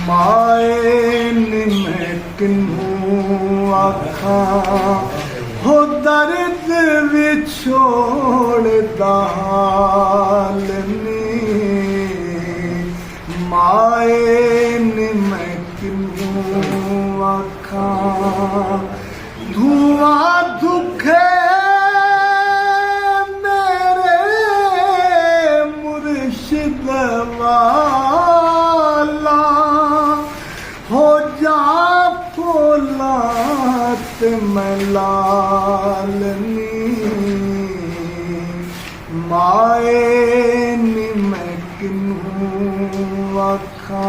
माए मैं किन्हू आखा हो दर्द विछोड़दा हाल नी माए मैं किन्हू आखा धुआं दुखे मेरे मुर्शिद वाला हो जा फौलाद मैं लालनी माए नी मैं किन्हू आखा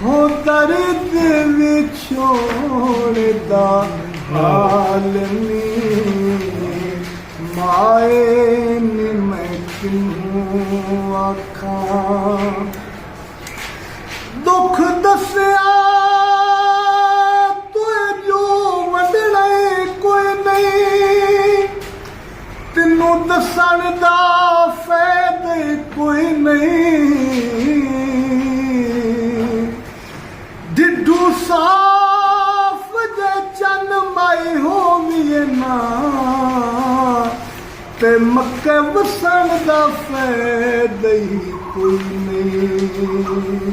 हो दर्द विछोड़दा हालनी माए नी मैं किन्हू आखा दुख दसिया तू जो वडना कोई नहीं तेनू दसन दा फैदा कोई नहीं डिड्डू साफ जे चन माई होवीए ना ते मक्के वसन दा फैदा कोई नहीं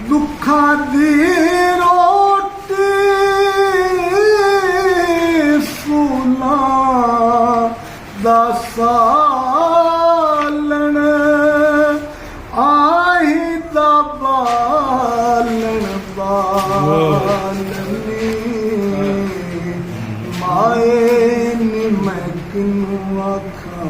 दुखा दी रोटी सूला दा सालन आही दा बालन बालनी माए नी मैं किन्हू आखा।